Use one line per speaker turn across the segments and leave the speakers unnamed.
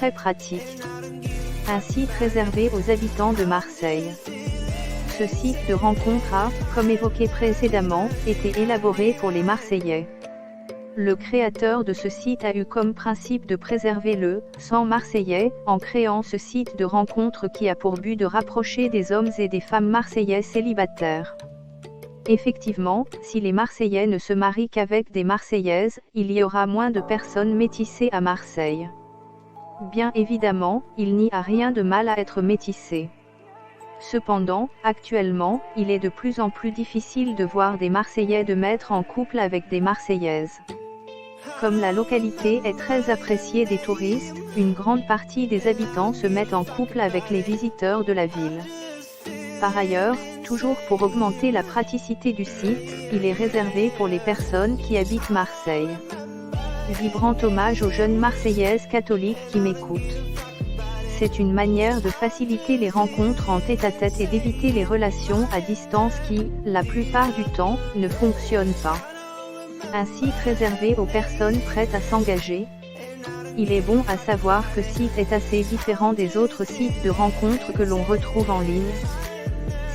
Très pratique. Un site réservé aux habitants de Marseille. Ce site de rencontre a, comme évoqué précédemment, été élaboré pour les Marseillais. Le créateur de ce site a eu comme principe de préserver le sang marseillais, en créant ce site de rencontre qui a pour but de rapprocher des hommes et des femmes marseillais célibataires. Effectivement, si les Marseillais ne se marient qu'avec des Marseillaises, il y aura moins de personnes métissées à Marseille. Bien évidemment, il n'y a rien de mal à être métissé. Cependant, actuellement, il est de plus en plus difficile de voir des Marseillais de mettre en couple avec des Marseillaises. Comme la localité est très appréciée des touristes, une grande partie des habitants se mettent en couple avec les visiteurs de la ville. Par ailleurs, toujours pour augmenter la praticité du site, il est réservé pour les personnes qui habitent Marseille. Vibrant hommage aux jeunes Marseillaises catholiques qui m'écoutent. C'est une manière de faciliter les rencontres en tête-à-tête et d'éviter les relations à distance qui, la plupart du temps, ne fonctionnent pas. Un site réservé aux personnes prêtes à s'engager. Il est bon à savoir que ce site est assez différent des autres sites de rencontres que l'on retrouve en ligne.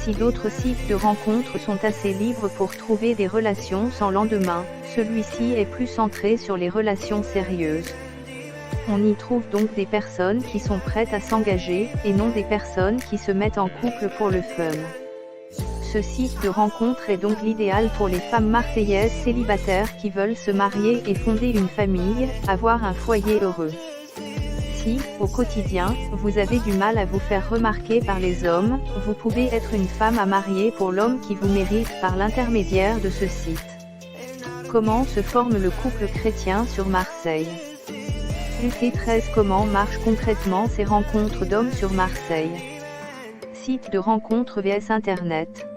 Si d'autres sites de rencontres sont assez libres pour trouver des relations sans lendemain, celui-ci est plus centré sur les relations sérieuses. On y trouve donc des personnes qui sont prêtes à s'engager, et non des personnes qui se mettent en couple pour le fun. Ce site de rencontre est donc l'idéal pour les femmes marseillaises célibataires qui veulent se marier et fonder une famille, avoir un foyer heureux. Si, au quotidien, vous avez du mal à vous faire remarquer par les hommes, vous pouvez être une femme à marier pour l'homme qui vous mérite par l'intermédiaire de ce site. Comment se forme le couple chrétien sur Marseille? UT13 Comment marchent concrètement ces rencontres d'hommes sur Marseille? Site de rencontre vs Internet.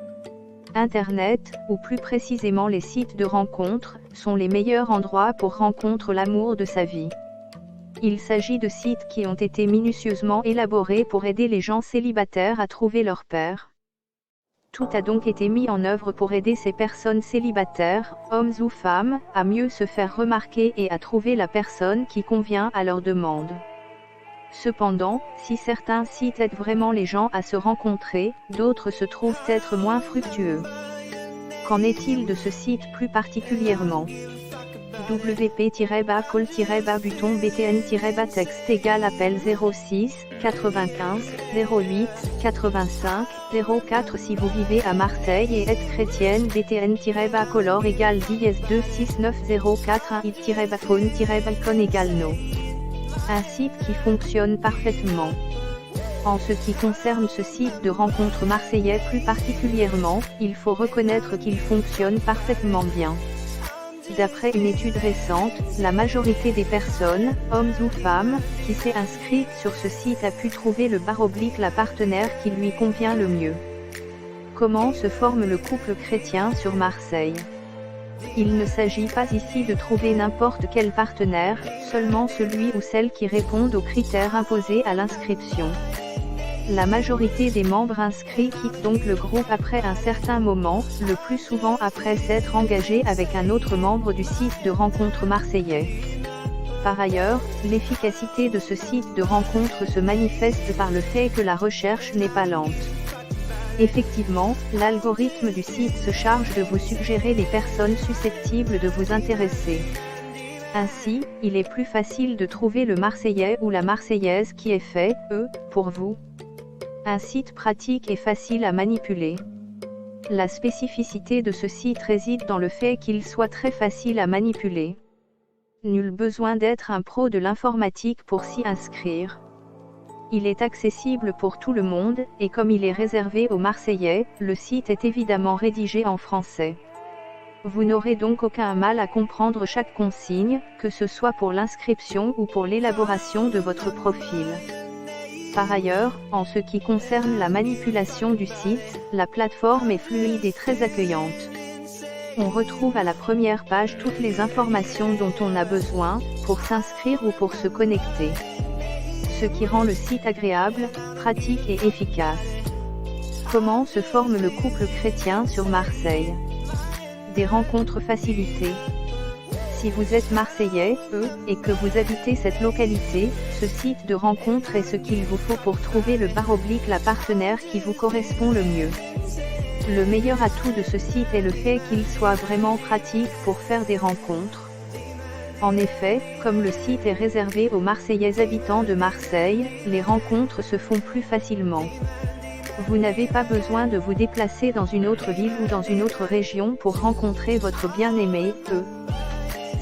Internet, ou plus précisément les sites de rencontres, sont les meilleurs endroits pour rencontrer l'amour de sa vie. Il s'agit de sites qui ont été minutieusement élaborés pour aider les gens célibataires à trouver leur paire. Tout a donc été mis en œuvre pour aider ces personnes célibataires, hommes ou femmes, à mieux se faire remarquer et à trouver la personne qui convient à leurs demandes. Cependant, si certains sites aident vraiment les gens à se rencontrer, d'autres se trouvent être moins fructueux. Qu'en est-il de ce site plus particulièrement? wp-call-buton btn-texte égale appel 06 95 08 85 04 si vous vivez à Marseille et êtes chrétienne btn-color égale 10-26904 it-phone-balcon égale no. Un site qui fonctionne parfaitement. En ce qui concerne ce site de rencontre marseillais plus particulièrement, il faut reconnaître qu'il fonctionne parfaitement bien. D'après une étude récente, la majorité des personnes, hommes ou femmes, qui s'est inscrite sur ce site a pu trouver la partenaire qui lui convient le mieux. Comment se forme le couple chrétien sur Marseille? Il ne s'agit pas ici de trouver n'importe quel partenaire, seulement celui ou celle qui répondent aux critères imposés à l'inscription. La majorité des membres inscrits quittent donc le groupe après un certain moment, le plus souvent après s'être engagés avec un autre membre du site de rencontre marseillais. Par ailleurs, l'efficacité de ce site de rencontre se manifeste par le fait que la recherche n'est pas lente. Effectivement, l'algorithme du site se charge de vous suggérer les personnes susceptibles de vous intéresser. Ainsi, il est plus facile de trouver le Marseillais ou la Marseillaise qui est fait, pour vous. Un site pratique et facile à manipuler. La spécificité de ce site réside dans le fait qu'il soit très facile à manipuler. Nul besoin d'être un pro de l'informatique pour s'y inscrire. Il est accessible pour tout le monde, et comme il est réservé aux Marseillais, le site est évidemment rédigé en français. Vous n'aurez donc aucun mal à comprendre chaque consigne, que ce soit pour l'inscription ou pour l'élaboration de votre profil. Par ailleurs, en ce qui concerne la manipulation du site, la plateforme est fluide et très accueillante. On retrouve à la première page toutes les informations dont on a besoin, pour s'inscrire ou pour se connecter. Ce qui rend le site agréable, pratique et efficace. Comment se forme le couple chrétien sur Marseille? Des rencontres facilitées. Si vous êtes Marseillais, et que vous habitez cette localité, ce site de rencontre est ce qu'il vous faut pour trouver la partenaire qui vous correspond le mieux. Le meilleur atout de ce site est le fait qu'il soit vraiment pratique pour faire des rencontres. En effet, comme le site est réservé aux Marseillais habitants de Marseille, les rencontres se font plus facilement. Vous n'avez pas besoin de vous déplacer dans une autre ville ou dans une autre région pour rencontrer votre bien-aimé,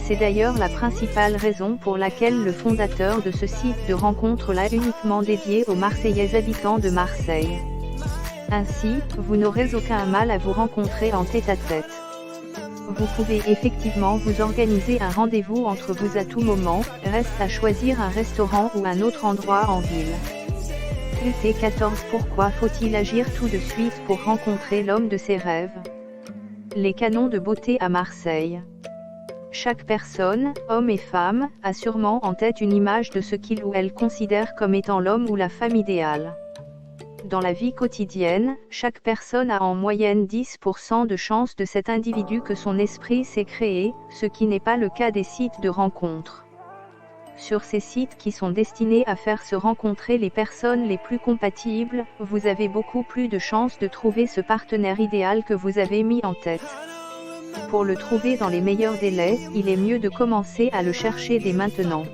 C'est d'ailleurs la principale raison pour laquelle le fondateur de ce site de rencontre l'a uniquement dédié aux Marseillais habitants de Marseille. Ainsi, vous n'aurez aucun mal à vous rencontrer en tête-à-tête. Vous pouvez effectivement vous organiser un rendez-vous entre vous à tout moment, reste à choisir un restaurant ou un autre endroit en ville. T14 Pourquoi faut-il agir tout de suite pour rencontrer l'homme de ses rêves? Les canons de beauté à Marseille. Chaque personne, homme et femme, a sûrement en tête une image de ce qu'il ou elle considère comme étant l'homme ou la femme idéale. Dans la vie quotidienne, chaque personne a en moyenne 10% de chance de cet individu que son esprit s'est créé, ce qui n'est pas le cas des sites de rencontres. Sur ces sites qui sont destinés à faire se rencontrer les personnes les plus compatibles, vous avez beaucoup plus de chances de trouver ce partenaire idéal que vous avez mis en tête. Pour le trouver dans les meilleurs délais, il est mieux de commencer à le chercher dès maintenant.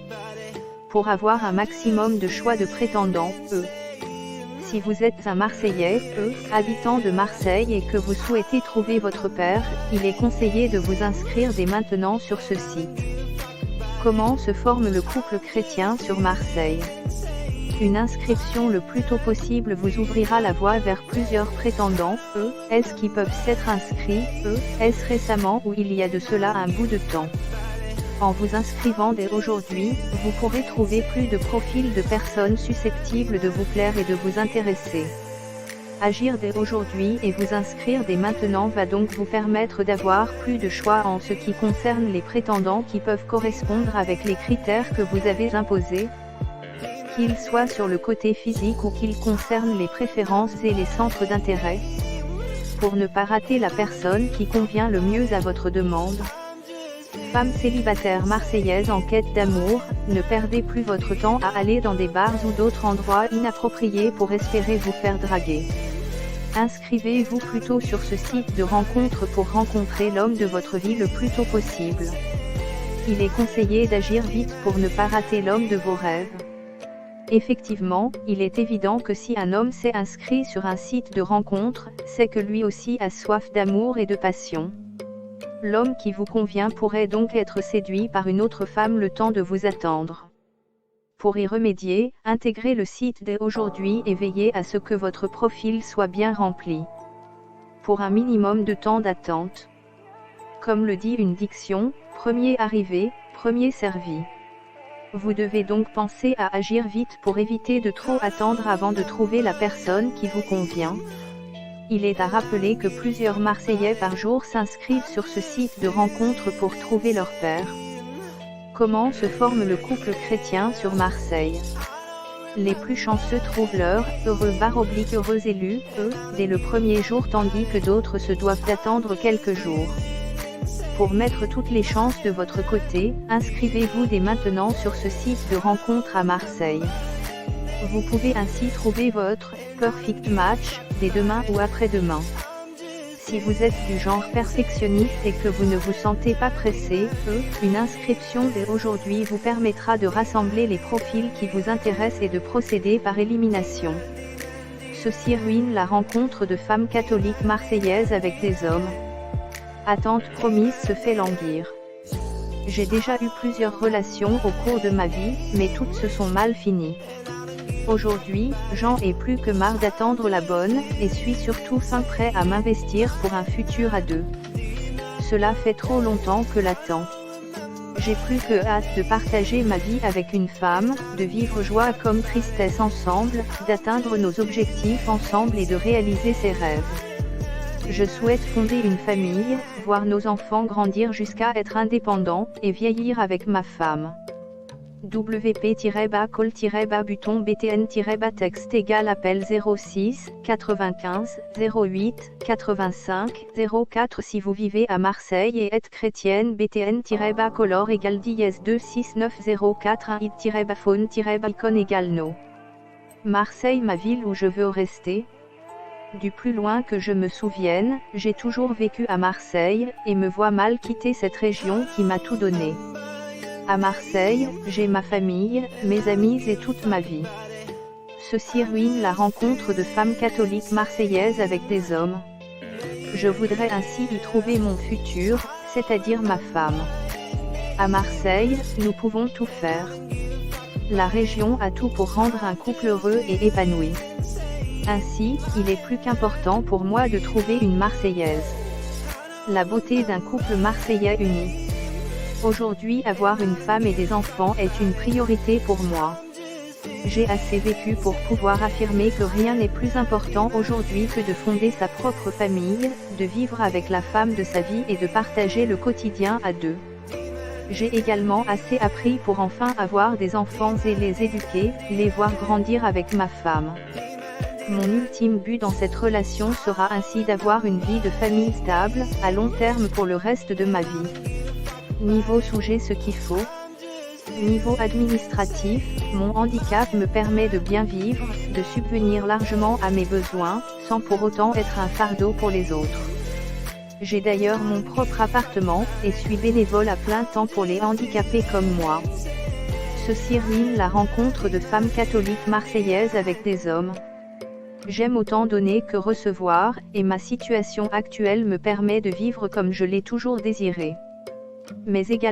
Pour avoir un maximum de choix de prétendants, Si vous êtes un Marseillais, habitant de Marseille et que vous souhaitez trouver votre père, il est conseillé de vous inscrire dès maintenant sur ce site. Comment se forme le couple chrétien sur Marseille? Une inscription le plus tôt possible vous ouvrira la voie vers plusieurs prétendants, est-ce qui peuvent s'être inscrits, est-ce récemment ou il y a de cela un bout de temps. En vous inscrivant dès aujourd'hui, vous pourrez trouver plus de profils de personnes susceptibles de vous plaire et de vous intéresser. Agir dès aujourd'hui et vous inscrire dès maintenant va donc vous permettre d'avoir plus de choix en ce qui concerne les prétendants qui peuvent correspondre avec les critères que vous avez imposés, qu'ils soient sur le côté physique ou qu'ils concernent les préférences et les centres d'intérêt. Pour ne pas rater la personne qui convient le mieux à votre demande. Femme célibataire marseillaise en quête d'amour, ne perdez plus votre temps à aller dans des bars ou d'autres endroits inappropriés pour espérer vous faire draguer. Inscrivez-vous plutôt sur ce site de rencontre pour rencontrer l'homme de votre vie le plus tôt possible. Il est conseillé d'agir vite pour ne pas rater l'homme de vos rêves. Effectivement, il est évident que si un homme s'est inscrit sur un site de rencontre, c'est que lui aussi a soif d'amour et de passion. L'homme qui vous convient pourrait donc être séduit par une autre femme le temps de vous attendre. Pour y remédier, intégrez le site dès aujourd'hui et veillez à ce que votre profil soit bien rempli. Pour un minimum de temps d'attente. Comme le dit une diction, premier arrivé, premier servi. Vous devez donc penser à agir vite pour éviter de trop attendre avant de trouver la personne qui vous convient. Il est à rappeler que plusieurs Marseillais par jour s'inscrivent sur ce site de rencontre pour trouver leur père. Comment se forme le couple chrétien sur Marseille? Les plus chanceux trouvent leur heureux élu, dès le premier jour tandis que d'autres se doivent d'attendre quelques jours. Pour mettre toutes les chances de votre côté, inscrivez-vous dès maintenant sur ce site de rencontre à Marseille. Vous pouvez ainsi trouver votre perfect match dès demain ou après-demain. Si vous êtes du genre perfectionniste et que vous ne vous sentez pas pressé, une inscription dès aujourd'hui vous permettra de rassembler les profils qui vous intéressent et de procéder par élimination. Ceci ruine la rencontre de femmes catholiques marseillaises avec des hommes. Attente promise se fait languir. J'ai déjà eu plusieurs relations au cours de ma vie, mais toutes se sont mal finies. Aujourd'hui, j'en ai plus que marre d'attendre la bonne, et suis surtout fin prêt à m'investir pour un futur à deux. Cela fait trop longtemps que l'attends. J'ai plus que hâte de partager ma vie avec une femme, de vivre joie comme tristesse ensemble, d'atteindre nos objectifs ensemble et de réaliser ses rêves. Je souhaite fonder une famille, voir nos enfants grandir jusqu'à être indépendants, et vieillir avec ma femme. WP-call-buton BTN-texte égale appel 06 95 08 85 04. Si vous vivez à Marseille et êtes chrétienne, BTN-color égale dièse 26904 1 égale no. Marseille, ma ville où je veux rester. Du plus loin que je me souvienne, j'ai toujours vécu à Marseille, et me vois mal quitter cette région qui m'a tout donné. À Marseille, j'ai ma famille, mes amis et toute ma vie. Ceci ruine la rencontre de femmes catholiques marseillaises avec des hommes. Je voudrais ainsi y trouver mon futur, c'est-à-dire ma femme. À Marseille, nous pouvons tout faire. La région a tout pour rendre un couple heureux et épanoui. Ainsi, il est plus qu'important pour moi de trouver une Marseillaise. La beauté d'un couple marseillais uni. Aujourd'hui, avoir une femme et des enfants est une priorité pour moi. J'ai assez vécu pour pouvoir affirmer que rien n'est plus important aujourd'hui que de fonder sa propre famille, de vivre avec la femme de sa vie et de partager le quotidien à deux. J'ai également assez appris pour enfin avoir des enfants et les éduquer, les voir grandir avec ma femme. Mon ultime but dans cette relation sera ainsi d'avoir une vie de famille stable, à long terme pour le reste de ma vie. Niveau j'ai ce qu'il faut. Niveau administratif, mon handicap me permet de bien vivre, de subvenir largement à mes besoins, sans pour autant être un fardeau pour les autres. J'ai d'ailleurs mon propre appartement, et suis bénévole à plein temps pour les handicapés comme moi. Ceci ruine la rencontre de femmes catholiques marseillaises avec des hommes. J'aime autant donner que recevoir, et ma situation actuelle me permet de vivre comme je l'ai toujours désiré. Mais également